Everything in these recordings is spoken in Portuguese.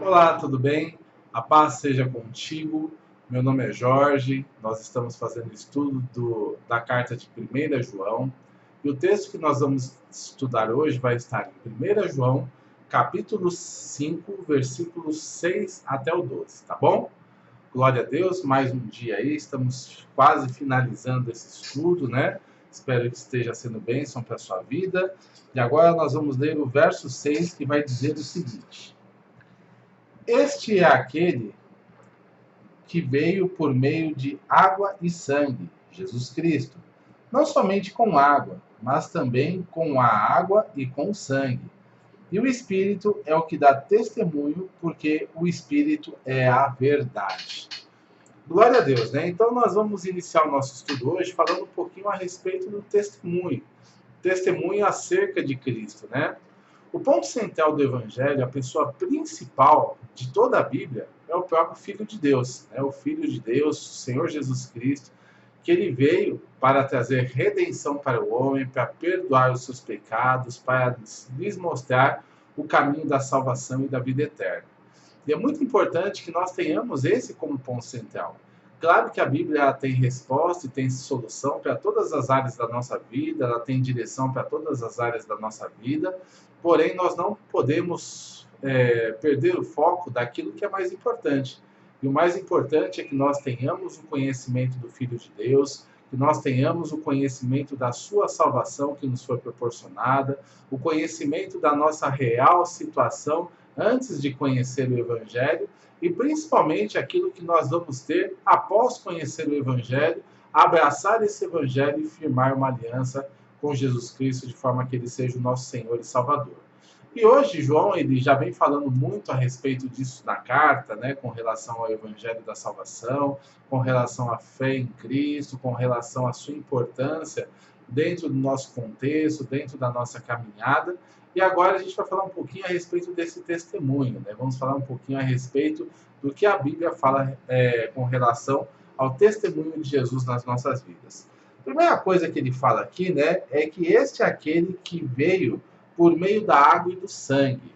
Olá, tudo bem? A paz seja contigo. Meu nome é Jorge. Nós estamos fazendo estudo da carta de 1 João. E o texto que nós vamos estudar hoje vai estar em 1 João, capítulo 5, versículos 6 até o 12, tá bom? Glória a Deus, mais um dia aí, estamos quase finalizando esse estudo, né? Espero que esteja sendo bênção para a sua vida. E agora nós vamos ler o verso 6, que vai dizer o seguinte: Este é aquele que veio por meio de água e sangue, Jesus Cristo. Não somente com água, mas também com a água e com sangue. E o Espírito é o que dá testemunho, porque o Espírito é a verdade. Glória a Deus, né? Então nós vamos iniciar o nosso estudo hoje falando um pouquinho a respeito do testemunho. Testemunho acerca de Cristo, né? O ponto central do Evangelho, a pessoa principal de toda a Bíblia, é o próprio Filho de Deus, né? O Filho de Deus, o Senhor Jesus Cristo, que ele veio para trazer redenção para o homem, para perdoar os seus pecados, para lhes mostrar o caminho da salvação e da vida eterna. E é muito importante que nós tenhamos esse como ponto central. Claro que a Bíblia tem resposta e tem solução para todas as áreas da nossa vida, ela tem direção para todas as áreas da nossa vida, porém nós não podemos perder o foco daquilo que é mais importante. E o mais importante é que nós tenhamos o conhecimento do Filho de Deus, que nós tenhamos o conhecimento da sua salvação que nos foi proporcionada, o conhecimento da nossa real situação antes de conhecer o Evangelho e principalmente aquilo que nós vamos ter após conhecer o Evangelho, abraçar esse Evangelho e firmar uma aliança com Jesus Cristo de forma que ele seja o nosso Senhor e Salvador. E hoje João ele já vem falando muito a respeito disso na carta, né, com relação ao Evangelho da Salvação, com relação à fé em Cristo, com relação à sua importância dentro do nosso contexto, dentro da nossa caminhada. E agora a gente vai falar um pouquinho a respeito desse testemunho, né? Vamos falar um pouquinho a respeito do que a Bíblia fala com relação ao testemunho de Jesus nas nossas vidas. A primeira coisa que ele fala aqui, né, é que este é aquele que veio por meio da água e do sangue.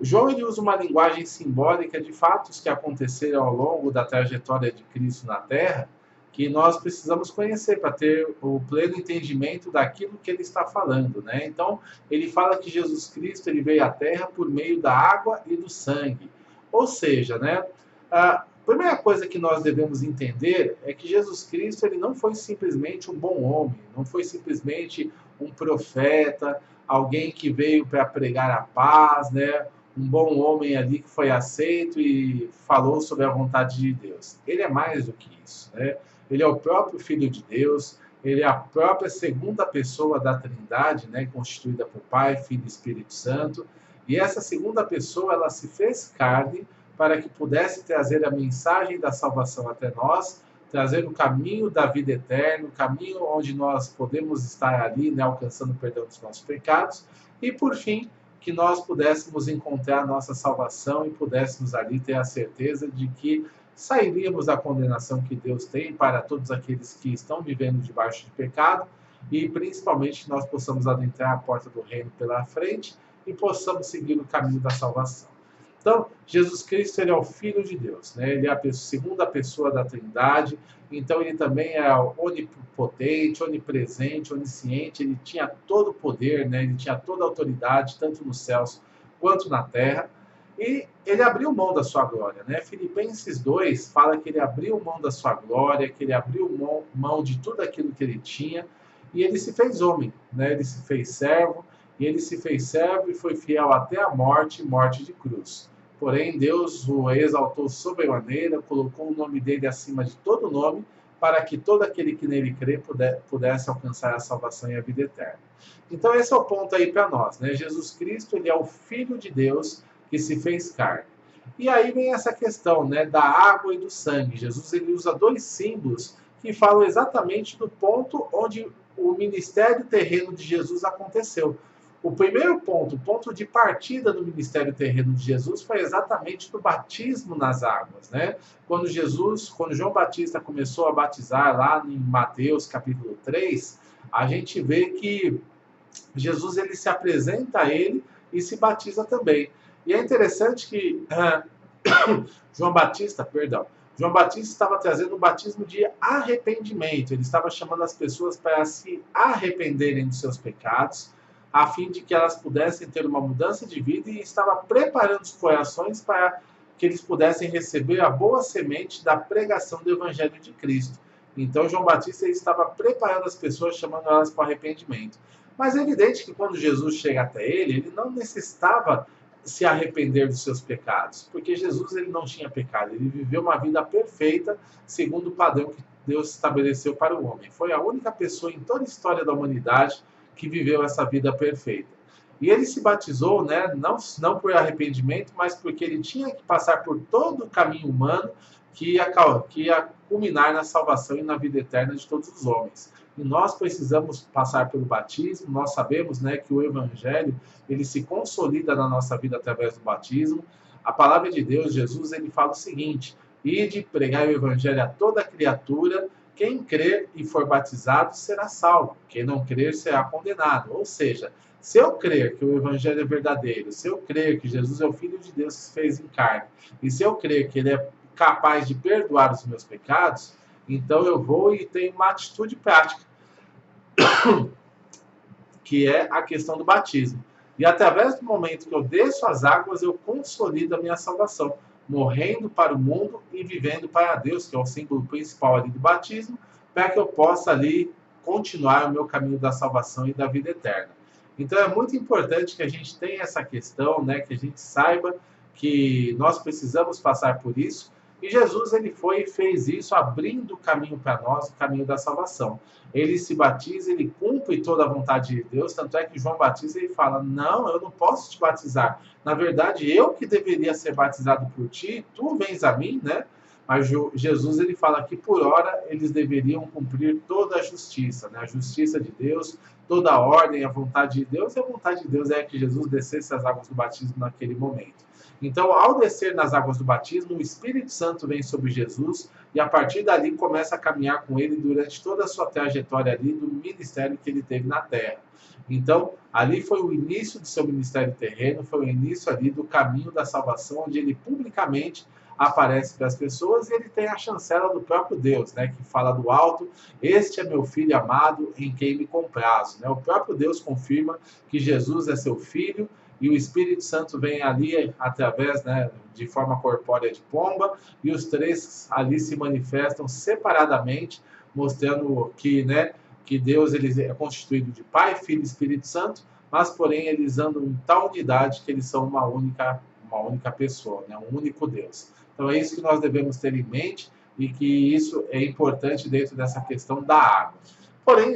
João ele usa uma linguagem simbólica de fatos que aconteceram ao longo da trajetória de Cristo na Terra, que nós precisamos conhecer para ter o pleno entendimento daquilo que ele está falando, né? Então, ele fala que Jesus Cristo ele veio à Terra por meio da água e do sangue. Ou seja, né, a primeira coisa que nós devemos entender é que Jesus Cristo ele não foi simplesmente um bom homem, não foi simplesmente um profeta, alguém que veio para pregar a paz, né? Um bom homem ali que foi aceito e falou sobre a vontade de Deus. Ele é mais do que isso, né? Ele é o próprio Filho de Deus, ele é a própria segunda pessoa da Trindade, né, constituída por Pai, Filho e Espírito Santo. E essa segunda pessoa, ela se fez carne para que pudesse trazer a mensagem da salvação até nós, trazer o caminho da vida eterna, o caminho onde nós podemos estar ali, né, alcançando o perdão dos nossos pecados. E, por fim, que nós pudéssemos encontrar a nossa salvação e pudéssemos ali ter a certeza de que sairíamos da condenação que Deus tem para todos aqueles que estão vivendo debaixo de pecado e principalmente que nós possamos adentrar a porta do reino pela frente e possamos seguir o caminho da salvação. Então, Jesus Cristo ele é o Filho de Deus, né? Ele é a segunda pessoa da Trindade, então ele também é onipotente, onipresente, onisciente, ele tinha todo o poder, né? Ele tinha toda a autoridade, tanto nos céus quanto na terra, e ele abriu mão da sua glória, né? Filipenses 2 fala que ele abriu mão da sua glória, que ele abriu mão de tudo aquilo que ele tinha, e ele se fez homem, né? Ele se fez servo, e ele se fez servo e foi fiel até a morte, morte de cruz. Porém, Deus o exaltou sobremaneira, colocou o nome dele acima de todo nome, para que todo aquele que nele crê pudesse alcançar a salvação e a vida eterna. Então, esse é o ponto aí para nós, né? Jesus Cristo, ele é o Filho de Deus que se fez carne. E aí vem essa questão, né, da água e do sangue. Jesus ele usa dois símbolos que falam exatamente do ponto onde o ministério terreno de Jesus aconteceu. O primeiro ponto, o ponto de partida do ministério terreno de Jesus foi exatamente do batismo nas águas, né? Quando João Batista começou a batizar lá em Mateus capítulo 3, a gente vê que Jesus ele se apresenta a ele e se batiza também. E é interessante que João Batista, perdão, João Batista estava trazendo um batismo de arrependimento. Ele estava chamando as pessoas para se arrependerem dos seus pecados, a fim de que elas pudessem ter uma mudança de vida, e estava preparando os corações para que eles pudessem receber a boa semente da pregação do Evangelho de Cristo. Então, João Batista estava preparando as pessoas, chamando elas para o arrependimento. Mas é evidente que quando Jesus chega até ele não necessitava se arrepender dos seus pecados, porque Jesus ele não tinha pecado, ele viveu uma vida perfeita segundo o padrão que Deus estabeleceu para o homem. Foi a única pessoa em toda a história da humanidade que viveu essa vida perfeita. E ele se batizou, né, não por arrependimento, mas porque ele tinha que passar por todo o caminho humano que ia culminar na salvação e na vida eterna de todos os homens. E nós precisamos passar pelo batismo. Nós sabemos, né, que o Evangelho ele se consolida na nossa vida através do batismo. A palavra de Deus, Jesus, ele fala o seguinte: ide pregar o Evangelho a toda criatura. Quem crer e for batizado será salvo. Quem não crer será condenado. Ou seja, se eu crer que o Evangelho é verdadeiro, se eu crer que Jesus é o Filho de Deus que se fez em carne, e se eu crer que ele é capaz de perdoar os meus pecados, então eu vou e tenho uma atitude prática, que é a questão do batismo. E através do momento que eu desço as águas, eu consolido a minha salvação, morrendo para o mundo e vivendo para Deus, que é o símbolo principal ali do batismo, para que eu possa ali continuar o meu caminho da salvação e da vida eterna. Então é muito importante que a gente tenha essa questão, né, que a gente saiba que nós precisamos passar por isso. E Jesus ele foi e fez isso, abrindo o caminho para nós, o caminho da salvação. Ele se batiza, ele cumpre toda a vontade de Deus, tanto é que João Batista ele fala: não, eu não posso te batizar. Na verdade, eu que deveria ser batizado por ti, tu vens a mim, né? Mas Jesus ele fala que por hora eles deveriam cumprir toda a justiça, né? A justiça de Deus, toda a ordem, a vontade de Deus, e a vontade de Deus é que Jesus descesse as águas do batismo naquele momento. Então, ao descer nas águas do batismo, o Espírito Santo vem sobre Jesus e a partir dali começa a caminhar com ele durante toda a sua trajetória ali do ministério que ele teve na Terra. Então, ali foi o início do seu ministério terreno, foi o início ali do caminho da salvação, onde ele publicamente aparece para as pessoas e ele tem a chancela do próprio Deus, né, que fala do alto: este é meu filho amado em quem me comprazo. Né? O próprio Deus confirma que Jesus é seu filho, e o Espírito Santo vem ali através, né, de forma corpórea de pomba, e os três ali se manifestam separadamente, mostrando que, né, que Deus ele é constituído de Pai, Filho e Espírito Santo, mas porém eles andam em tal unidade que eles são uma única pessoa, né, um único Deus. Então é isso que nós devemos ter em mente e que isso é importante dentro dessa questão da água. Porém,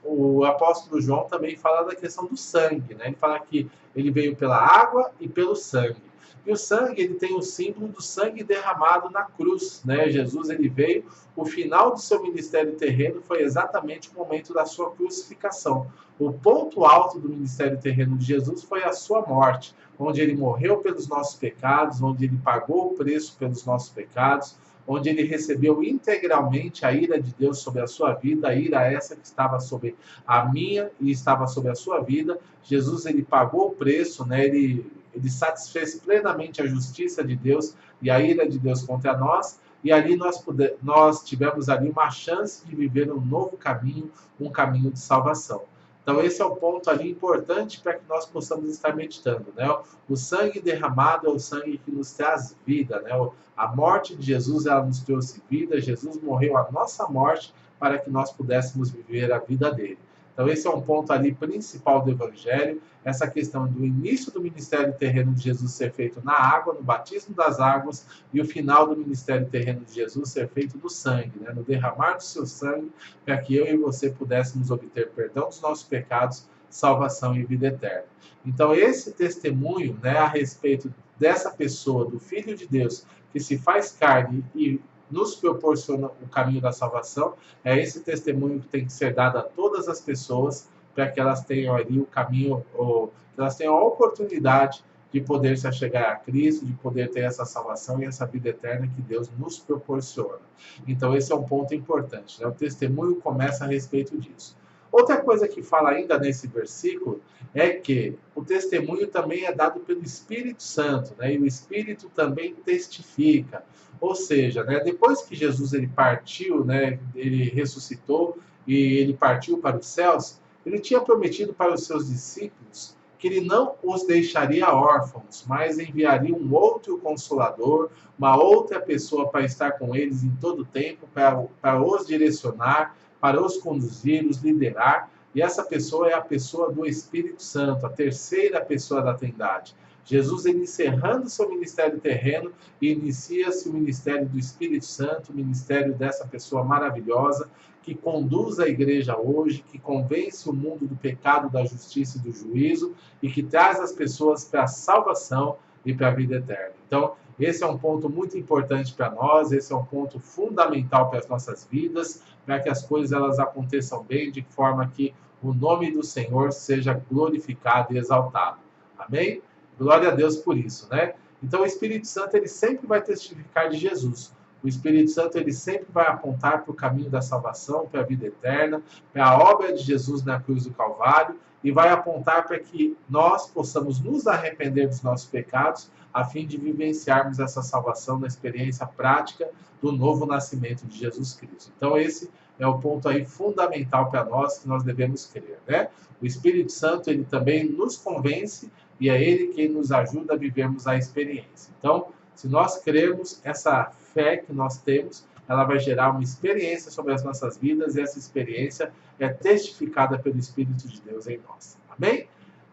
o apóstolo João também fala da questão do sangue, né? Ele fala que ele veio pela água e pelo sangue. E o sangue, ele tem o símbolo do sangue derramado na cruz, né? Jesus, ele veio, o final do seu ministério terreno foi exatamente o momento da sua crucificação. O ponto alto do ministério terreno de Jesus foi a sua morte, onde ele morreu pelos nossos pecados, onde ele pagou o preço pelos nossos pecados, onde ele recebeu integralmente a ira de Deus sobre a sua vida, a ira essa que estava sobre a minha e estava sobre a sua vida. Jesus, ele pagou o preço, né? Ele satisfez plenamente a justiça de Deus e a ira de Deus contra nós, e ali nós tivemos ali uma chance de viver um novo caminho, um caminho de salvação. Então esse é o ponto ali importante para que nós possamos estar meditando, né? O sangue derramado é o sangue que nos traz vida, né? A morte de Jesus, ela nos trouxe vida. Jesus morreu a nossa morte para que nós pudéssemos viver a vida dele. Então esse é um ponto ali principal do Evangelho, essa questão do início do ministério terreno de Jesus ser feito na água, no batismo das águas, e o final do ministério terreno de Jesus ser feito no sangue, né? No derramar do seu sangue, para que eu e você pudéssemos obter perdão dos nossos pecados, salvação e vida eterna. Então esse testemunho, né, a respeito dessa pessoa, do Filho de Deus, que se faz carne e nos proporciona o caminho da salvação, é esse testemunho que tem que ser dado a todas as pessoas, para que elas tenham ali o caminho, ou que elas tenham a oportunidade de poder se achegar a Cristo, de poder ter essa salvação e essa vida eterna que Deus nos proporciona. Então esse é um ponto importante, né? O testemunho começa a respeito disso. Outra coisa que fala ainda nesse versículo é que o testemunho também é dado pelo Espírito Santo, né? E o Espírito também testifica. Ou seja, né, depois que Jesus ele partiu, né, ele ressuscitou e ele partiu para os céus, ele tinha prometido para os seus discípulos que ele não os deixaria órfãos, mas enviaria um outro consolador, uma outra pessoa para estar com eles em todo o tempo, para os direcionar, para os conduzir, os liderar. E essa pessoa é a pessoa do Espírito Santo, a terceira pessoa da Trindade. Jesus, ele encerrando seu ministério terreno, e inicia-se o ministério do Espírito Santo, o ministério dessa pessoa maravilhosa, que conduz a igreja hoje, que convence o mundo do pecado, da justiça e do juízo, e que traz as pessoas para a salvação e para a vida eterna. Então, esse é um ponto muito importante para nós, esse é um ponto fundamental para as nossas vidas, para que as coisas elas aconteçam bem, de forma que o nome do Senhor seja glorificado e exaltado. Amém? Glória a Deus por isso, né? Então o Espírito Santo ele sempre vai testificar de Jesus. O Espírito Santo ele sempre vai apontar para o caminho da salvação, para a vida eterna, para a obra de Jesus na cruz do Calvário, e vai apontar para que nós possamos nos arrepender dos nossos pecados, a fim de vivenciarmos essa salvação na experiência prática do novo nascimento de Jesus Cristo. Então esse é o ponto aí fundamental para nós que nós devemos crer, né? O Espírito Santo ele também nos convence e é ele quem nos ajuda a vivermos a experiência. Então, se nós crermos, essa fé que nós temos, ela vai gerar uma experiência sobre as nossas vidas e essa experiência é testificada pelo Espírito de Deus em nós. Amém?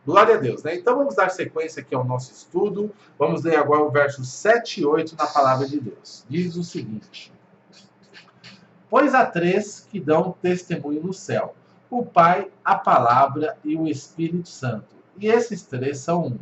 Glória a Deus, né? Então vamos dar sequência aqui ao nosso estudo. Vamos ler agora o verso 7 e 8 na palavra de Deus. Diz o seguinte: Pois há três que dão testemunho no céu: o Pai, a Palavra e o Espírito Santo. E esses três são um.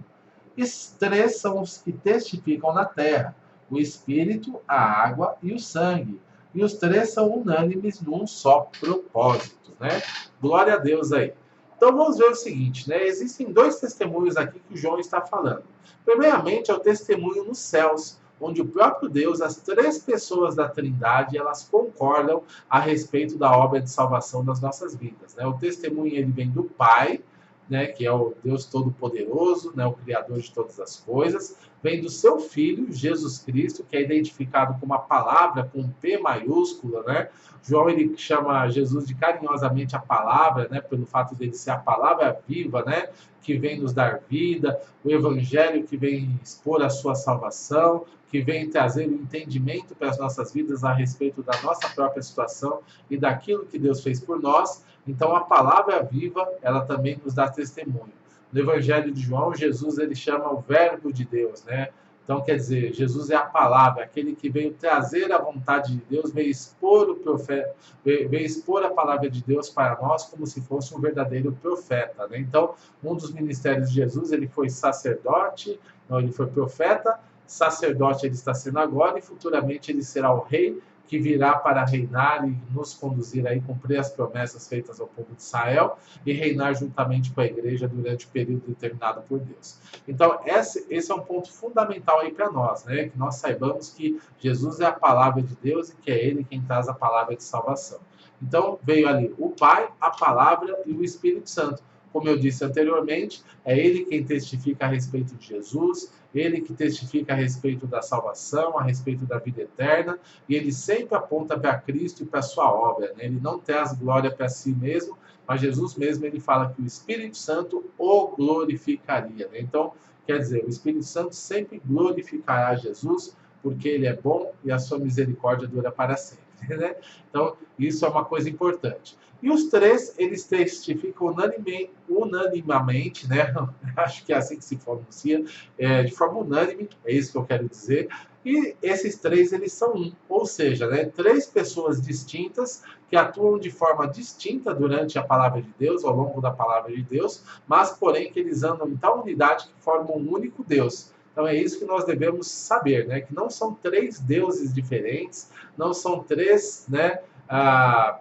Esses três são os que testificam na terra: o Espírito, a água e o sangue. E os três são unânimes num só propósito, né? Glória a Deus aí. Então vamos ver o seguinte, né? Existem dois testemunhos aqui que o João está falando. Primeiramente é o testemunho nos céus, onde o próprio Deus, as três pessoas da Trindade, elas concordam a respeito da obra de salvação das nossas vidas, né? O testemunho ele vem do Pai, né, que é o Deus Todo-Poderoso, né, o Criador de todas as coisas, vem do seu Filho, Jesus Cristo, que é identificado com uma palavra, com um P maiúscula, né? João ele chama Jesus de carinhosamente a palavra, né, pelo fato dele ser a palavra viva, né, que vem nos dar vida, o Evangelho que vem expor a sua salvação, que vem trazer o entendimento para as nossas vidas a respeito da nossa própria situação e daquilo que Deus fez por nós. Então, a palavra viva, ela também nos dá testemunho. No Evangelho de João, Jesus ele chama o Verbo de Deus, né? Então, quer dizer, Jesus é a palavra, aquele que veio trazer a vontade de Deus, veio expor o profeta, veio expor a palavra de Deus para nós como se fosse um verdadeiro profeta, né? Então, um dos ministérios de Jesus, ele foi sacerdote, não, ele foi profeta, sacerdote ele está sendo agora e futuramente ele será o rei que virá para reinar e nos conduzir aí, cumprir as promessas feitas ao povo de Israel e reinar juntamente com a igreja durante o período determinado por Deus. Então, esse é um ponto fundamental aí para nós, né? Que nós saibamos que Jesus é a palavra de Deus e que é Ele quem traz a palavra de salvação. Então, veio ali o Pai, a Palavra e o Espírito Santo. Como eu disse anteriormente, é Ele quem testifica a respeito de Jesus, Ele que testifica a respeito da salvação, a respeito da vida eterna, e Ele sempre aponta para Cristo e para a sua obra, né? Ele não traz glória para si mesmo, mas Jesus mesmo ele fala que o Espírito Santo o glorificaria, né? Então, quer dizer, o Espírito Santo sempre glorificará Jesus, porque Ele é bom e a sua misericórdia dura para sempre, né? Então, isso é uma coisa importante. E os três, eles testificam unanimemente, né? Acho que é assim que se pronuncia, de forma unânime, é isso que eu quero dizer. E esses três, eles são um, ou seja, né, três pessoas distintas que atuam de forma distinta durante a palavra de Deus, ao longo da palavra de Deus, mas, porém, que eles andam em tal unidade que formam um único Deus. Então é isso que nós devemos saber, né? Que não são três deuses diferentes, não são três, né,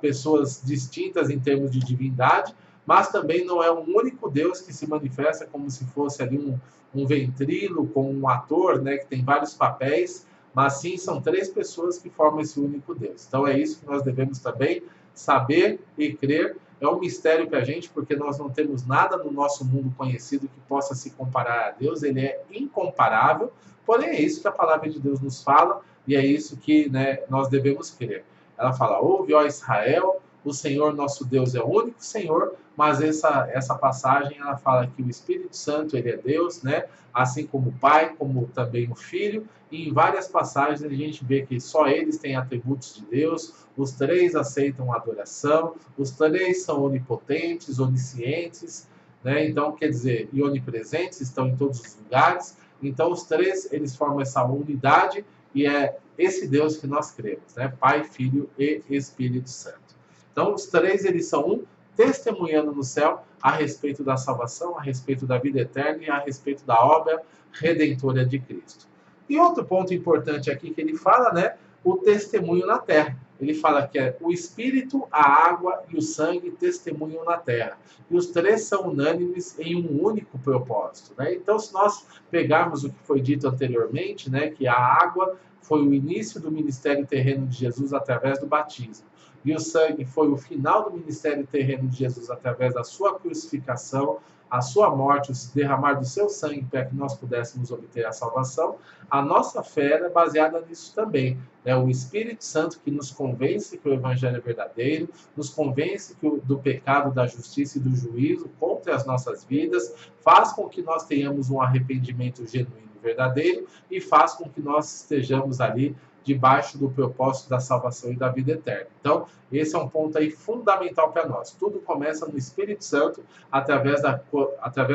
pessoas distintas em termos de divindade, mas também não é um único Deus que se manifesta como se fosse ali um ventrilo com um ator, né, que tem vários papéis, mas sim são três pessoas que formam esse único Deus. Então é isso que nós devemos também saber e crer, é um mistério para a gente, porque nós não temos nada no nosso mundo conhecido que possa se comparar a Deus, ele é incomparável, porém é isso que a palavra de Deus nos fala, e é isso que, né, nós devemos crer. Ela fala, ouve, ó Israel, o Senhor nosso Deus é o único Senhor, mas essa passagem ela fala que o Espírito Santo ele é Deus, né? Assim como o Pai, como também o Filho, e em várias passagens a gente vê que só eles têm atributos de Deus, os três aceitam a adoração, os três são onipotentes, oniscientes, né? Então, quer dizer, e onipresentes, estão em todos os lugares, então os três eles formam essa unidade e é esse Deus que nós cremos, né? Pai, Filho e Espírito Santo. Então, os três eles são um, testemunhando no céu a respeito da salvação, a respeito da vida eterna e a respeito da obra redentora de Cristo. E outro ponto importante aqui que ele fala, né? O testemunho na terra. Ele fala que é o Espírito, a água e o sangue testemunham na terra. E os três são unânimes em um único propósito, né? Então, se nós pegarmos o que foi dito anteriormente, né? Que a água foi o início do ministério terreno de Jesus através do batismo. E o sangue foi o final do ministério terreno de Jesus através da sua crucificação, a sua morte, o derramar do seu sangue para que nós pudéssemos obter a salvação. A nossa fé é baseada nisso também. É o Espírito Santo que nos convence que o Evangelho é verdadeiro, nos convence do pecado, da justiça e do juízo contra as nossas vidas, faz com que nós tenhamos um arrependimento genuíno e verdadeiro e faz com que nós estejamos ali debaixo do propósito da salvação e da vida eterna. Então, esse é um ponto aí fundamental para nós. Tudo começa no Espírito Santo, através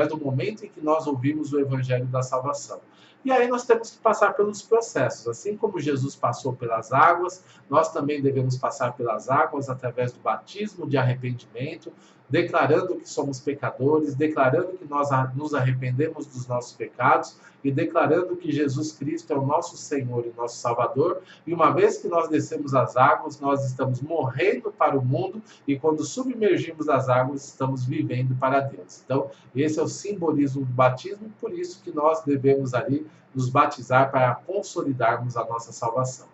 do momento em que nós ouvimos o Evangelho da salvação. E aí nós temos que passar pelos processos. Assim como Jesus passou pelas águas, nós também devemos passar pelas águas através do batismo de arrependimento, declarando que somos pecadores, declarando que nós nos arrependemos dos nossos pecados e declarando que Jesus Cristo é o nosso Senhor e nosso Salvador. E uma vez que nós descemos as águas, nós estamos morrendo para o mundo e quando submergimos as águas, estamos vivendo para Deus. Então, esse é o simbolismo do batismo, por isso que nós devemos ali nos batizar para consolidarmos a nossa salvação.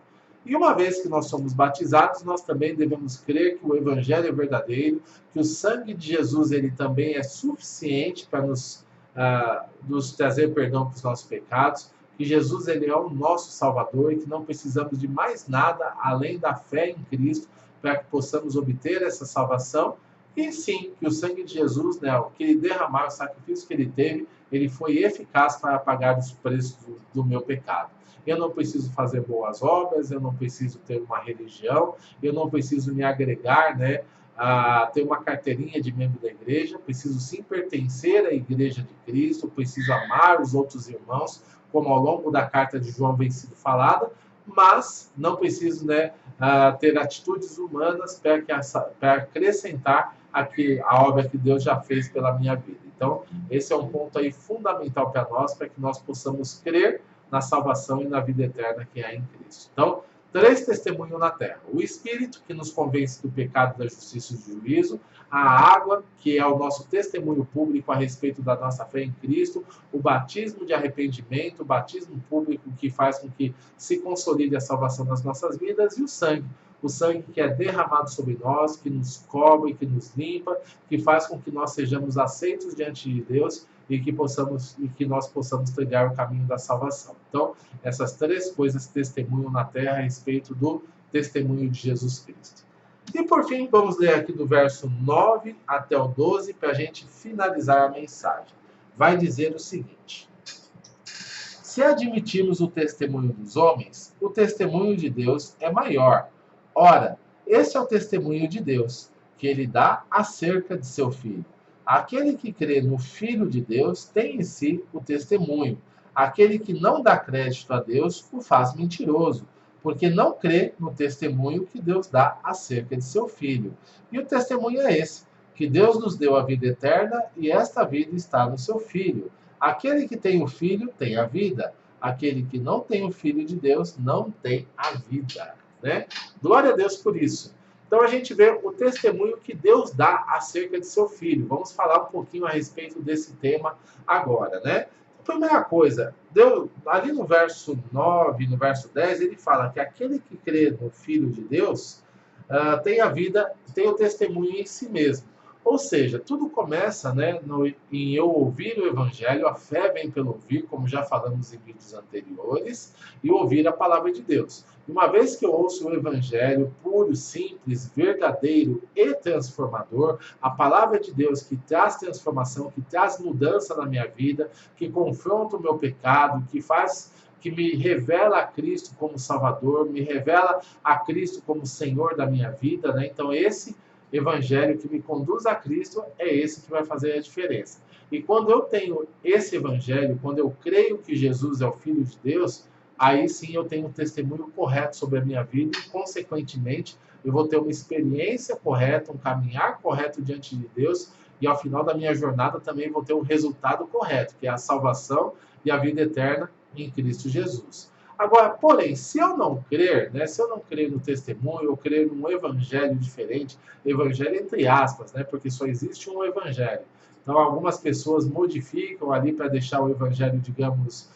E uma vez que nós somos batizados, nós também devemos crer que o Evangelho é verdadeiro, que o sangue de Jesus ele também é suficiente para nos trazer perdão para os nossos pecados, que Jesus ele é o nosso Salvador e que não precisamos de mais nada além da fé em Cristo para que possamos obter essa salvação. E sim, que o sangue de Jesus, né, o que ele derramou, o sacrifício que ele teve, ele foi eficaz para pagar os preços do meu pecado. Eu não preciso fazer boas obras, eu não preciso ter uma religião, eu não preciso me agregar, né, a ter uma carteirinha de membro da igreja, preciso sim pertencer à igreja de Cristo, preciso amar os outros irmãos, como ao longo da carta de João vem sido falada, mas não preciso, né, ter atitudes humanas para acrescentar a obra que Deus já fez pela minha vida. Então, esse é um ponto aí fundamental para nós, para que nós possamos crer na salvação e na vida eterna que há em Cristo. Então, três testemunhos na terra. O Espírito, que nos convence do pecado, da justiça e do juízo. A água, que é o nosso testemunho público a respeito da nossa fé em Cristo. O batismo de arrependimento, o batismo público que faz com que se consolide a salvação das nossas vidas. E o sangue. O sangue que é derramado sobre nós, que nos cobre, que nos limpa, que faz com que nós sejamos aceitos diante de Deus e que nós possamos trilhar o caminho da salvação. Então, essas três coisas testemunham na terra a respeito do testemunho de Jesus Cristo. E por fim, vamos ler aqui do verso 9 até o 12 para a gente finalizar a mensagem. Vai dizer o seguinte: se admitirmos o testemunho dos homens, o testemunho de Deus é maior. Ora, esse é o testemunho de Deus, que ele dá acerca de seu Filho. Aquele que crê no Filho de Deus tem em si o testemunho. Aquele que não dá crédito a Deus o faz mentiroso, porque não crê no testemunho que Deus dá acerca de seu Filho. E o testemunho é esse, que Deus nos deu a vida eterna e esta vida está no seu Filho. Aquele que tem o Filho tem a vida. Aquele que não tem o Filho de Deus não tem a vida. Né? Glória a Deus por isso. Então a gente vê o testemunho que Deus dá acerca de seu Filho. Vamos falar um pouquinho a respeito desse tema agora, né? Primeira coisa, Deus, ali no verso 9, no verso 10, ele fala que aquele que crê no Filho de Deus tem a vida, tem o testemunho em si mesmo. Ou seja, tudo começa, né, em eu ouvir o Evangelho, a fé vem pelo ouvir, como já falamos em vídeos anteriores, e ouvir a palavra de Deus. Uma vez que eu ouço o Evangelho puro, simples, verdadeiro e transformador, a palavra de Deus que traz transformação, que traz mudança na minha vida, que confronta o meu pecado, que me revela a Cristo como Salvador, me revela a Cristo como Senhor da minha vida, né? Então esse evangelho que me conduz a Cristo é esse que vai fazer a diferença. E quando eu tenho esse evangelho, quando eu creio que Jesus é o Filho de Deus, aí sim eu tenho um testemunho correto sobre a minha vida e, consequentemente, eu vou ter uma experiência correta, um caminhar correto diante de Deus e, ao final da minha jornada, também vou ter um resultado correto, que é a salvação e a vida eterna em Cristo Jesus. Agora, porém, se eu não crer, né, se eu não crer no testemunho, eu crer num evangelho diferente, evangelho entre aspas, né, porque só existe um evangelho. Então, algumas pessoas modificam ali para deixar o evangelho, digamos,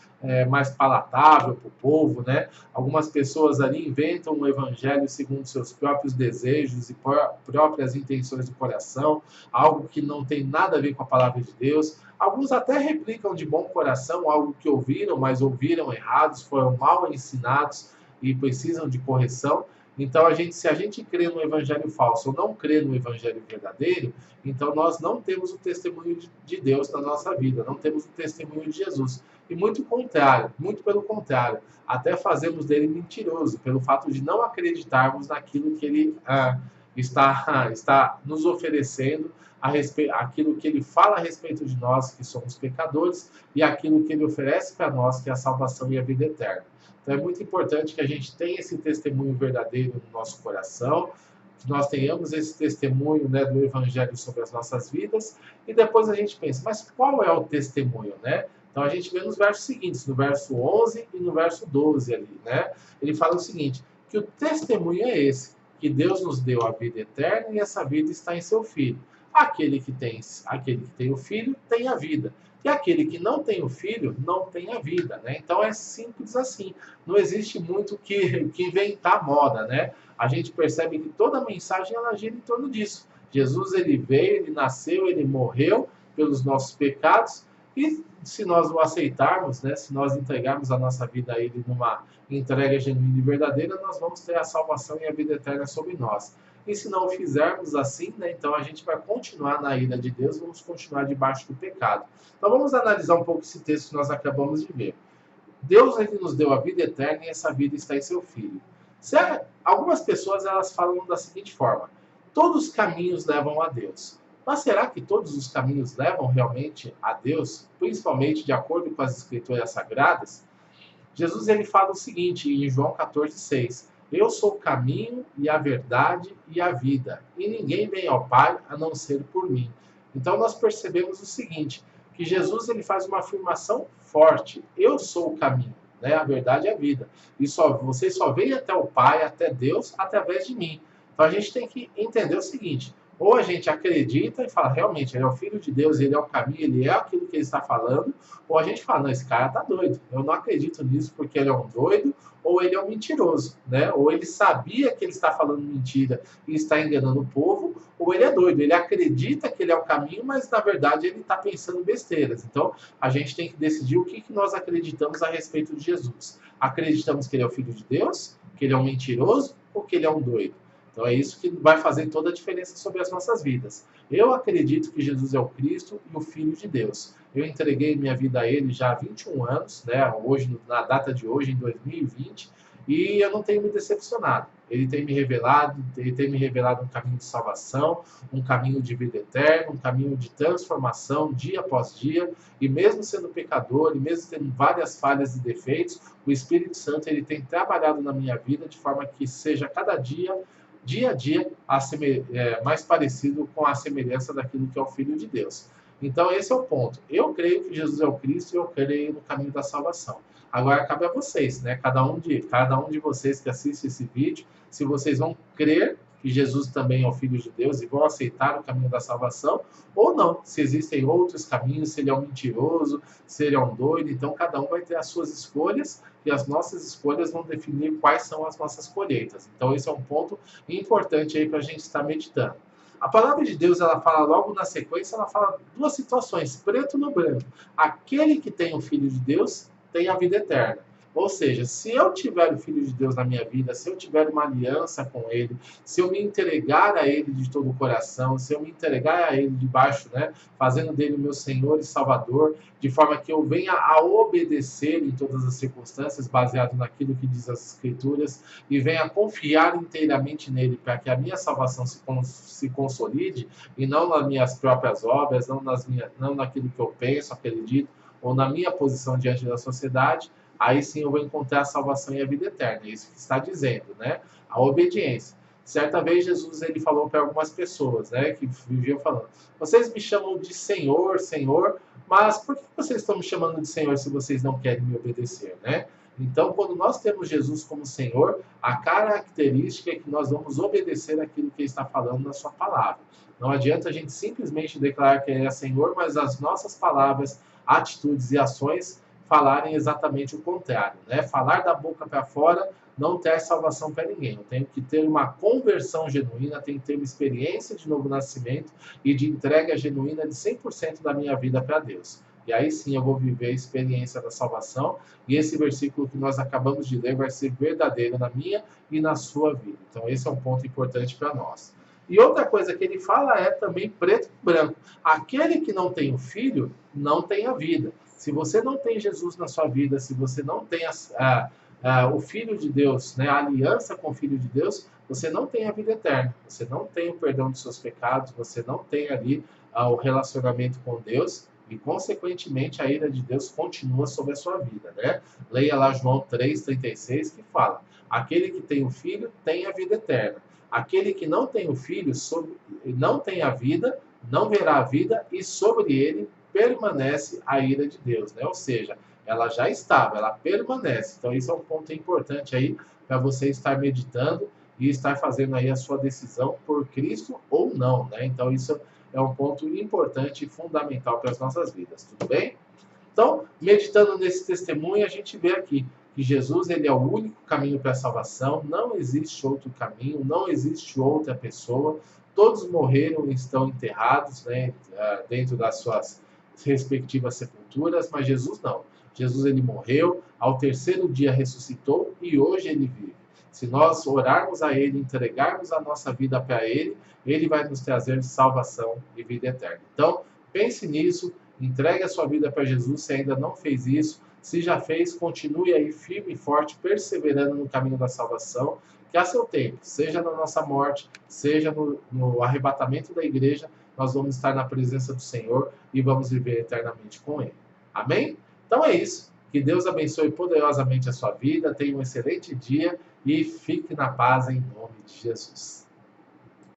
mais palatável para o povo, né? Algumas pessoas ali inventam um evangelho segundo seus próprios desejos e próprias intenções do coração, algo que não tem nada a ver com a palavra de Deus. Alguns até replicam de bom coração algo que ouviram, mas ouviram errados, foram mal ensinados e precisam de correção. Então, se a gente crê no evangelho falso ou não crê no evangelho verdadeiro, então nós não temos o testemunho de Deus na nossa vida, não temos o testemunho de Jesus. E muito contrário, muito pelo contrário, até fazemos dele mentiroso, pelo fato de não acreditarmos naquilo que ele está nos oferecendo, aquilo que ele fala a respeito de nós, que somos pecadores, e aquilo que ele oferece para nós, que é a salvação e a vida eterna. Então é muito importante que a gente tenha esse testemunho verdadeiro no nosso coração, que nós tenhamos esse testemunho, né, do Evangelho sobre as nossas vidas, e depois a gente pensa, mas qual é o testemunho, né? Então a gente vê nos versos seguintes, no verso 11 e no verso 12 ali, né? Ele fala o seguinte, que o testemunho é esse, que Deus nos deu a vida eterna e essa vida está em seu Filho. Aquele que tem o Filho tem a vida. E aquele que não tem o Filho não tem a vida, né? Então é simples assim. Não existe muito que inventar moda, né? A gente percebe que toda a mensagem ela gira em torno disso. Jesus ele veio, ele nasceu, ele morreu pelos nossos pecados e se nós o aceitarmos, né, se nós entregarmos a nossa vida a ele numa entrega genuína e verdadeira, nós vamos ter a salvação e a vida eterna sobre nós. E se não o fizermos assim, né, então a gente vai continuar na ira de Deus, vamos continuar debaixo do pecado. Então vamos analisar um pouco esse texto que nós acabamos de ver. Deus ele nos deu a vida eterna e essa vida está em seu Filho. Algumas pessoas elas falam da seguinte forma: todos os caminhos levam a Deus. Mas será que todos os caminhos levam realmente a Deus, principalmente de acordo com as Escrituras Sagradas? Jesus ele fala o seguinte em João 14,6: Eu sou o caminho e a verdade e a vida, e ninguém vem ao Pai a não ser por mim. Então nós percebemos o seguinte, que Jesus ele faz uma afirmação forte: Eu sou o caminho, né, a verdade e a vida. E você só vem até o Pai, até Deus, através de mim. Então a gente tem que entender o seguinte: ou a gente acredita e fala, realmente, ele é o Filho de Deus, ele é o caminho, ele é aquilo que ele está falando, ou a gente fala, não, esse cara está doido, eu não acredito nisso porque ele é um doido, ou ele é um mentiroso, né? Ou ele sabia que ele está falando mentira e está enganando o povo, ou ele é doido, ele acredita que ele é o caminho, mas na verdade ele está pensando besteiras. Então, a gente tem que decidir o que nós acreditamos a respeito de Jesus. Acreditamos que ele é o Filho de Deus, que ele é um mentiroso, ou que ele é um doido? Então é isso que vai fazer toda a diferença sobre as nossas vidas. Eu acredito que Jesus é o Cristo e o Filho de Deus. Eu entreguei minha vida a Ele já há 21 anos, né? Hoje, na data de hoje, em 2020, e eu não tenho me decepcionado. Ele tem me revelado um caminho de salvação, um caminho de vida eterna, um caminho de transformação dia após dia, e mesmo sendo pecador, e mesmo tendo várias falhas e defeitos, o Espírito Santo ele tem trabalhado na minha vida de forma que seja cada dia a dia, mais parecido com a semelhança daquilo que é o Filho de Deus. Então, esse é o ponto. Eu creio que Jesus é o Cristo e eu creio no caminho da salvação. Agora, cabe a vocês, né? Cada um de vocês que assiste esse vídeo, se vocês vão crer que Jesus também é o Filho de Deus e vão aceitar o caminho da salvação, ou não, se existem outros caminhos, se ele é um mentiroso, se ele é um doido, então cada um vai ter as suas escolhas e as nossas escolhas vão definir quais são as nossas colheitas. Então esse é um ponto importante aí para a gente estar meditando. A palavra de Deus, ela fala logo na sequência, ela fala duas situações, preto no branco. Aquele que tem o Filho de Deus tem a vida eterna. Ou seja, se eu tiver o Filho de Deus na minha vida, se eu tiver uma aliança com Ele, se eu me entregar a Ele de todo o coração, se eu me entregar a Ele debaixo, né, fazendo dele o meu Senhor e Salvador, de forma que eu venha a obedecer em todas as circunstâncias, baseado naquilo que diz as Escrituras, e venha a confiar inteiramente nele, para que a minha salvação se consolide, e não nas minhas próprias obras, não naquilo que eu penso, acredito, ou na minha posição diante da sociedade, aí sim eu vou encontrar a salvação e a vida eterna. É isso que está dizendo, né? A obediência. Certa vez Jesus ele falou para algumas pessoas, né, que viviam falando: vocês me chamam de Senhor, Senhor, mas por que vocês estão me chamando de Senhor se vocês não querem me obedecer, né? Então, quando nós temos Jesus como Senhor, a característica é que nós vamos obedecer aquilo que ele está falando na sua palavra. Não adianta a gente simplesmente declarar que ele é Senhor, mas as nossas palavras, atitudes e ações falarem exatamente o contrário, né? Falar da boca para fora não ter salvação para ninguém. Eu tenho que ter uma conversão genuína, tenho que ter uma experiência de novo nascimento e de entrega genuína de 100% da minha vida para Deus. E aí sim eu vou viver a experiência da salvação, e esse versículo que nós acabamos de ler vai ser verdadeiro na minha e na sua vida. Então esse é um ponto importante para nós. E outra coisa que ele fala é também preto e branco. Aquele que não tem o Filho, não tem a vida. Se você não tem Jesus na sua vida, se você não tem o Filho de Deus, né, a aliança com o Filho de Deus, você não tem a vida eterna. Você não tem o perdão dos seus pecados, você não tem ali o relacionamento com Deus, e, consequentemente, a ira de Deus continua sobre a sua vida, né? Leia lá João 3,36, que fala: aquele que tem o Filho tem a vida eterna. Aquele que não tem o Filho não tem a vida, não verá a vida, e sobre ele permanece a ira de Deus, né? Ou seja, ela já estava, ela permanece. Então, isso é um ponto importante aí para você estar meditando e estar fazendo aí a sua decisão por Cristo ou não, né? Então, isso é um ponto importante e fundamental para as nossas vidas, tudo bem? Então, meditando nesse testemunho, a gente vê aqui que Jesus ele é o único caminho para a salvação, não existe outro caminho, não existe outra pessoa, todos morreram e estão enterrados, né, dentro das suas respectivas sepulturas, mas Jesus não. Jesus ele morreu, ao terceiro dia ressuscitou e hoje ele vive. Se nós orarmos a Ele, entregarmos a nossa vida para Ele, Ele vai nos trazer salvação e vida eterna. Então, pense nisso, entregue a sua vida para Jesus se ainda não fez isso. Se já fez, continue aí firme e forte, perseverando no caminho da salvação, que a seu tempo, seja na nossa morte, seja no arrebatamento da igreja, nós vamos estar na presença do Senhor e vamos viver eternamente com Ele. Amém? Então é isso. Que Deus abençoe poderosamente a sua vida, tenha um excelente dia e fique na paz em nome de Jesus.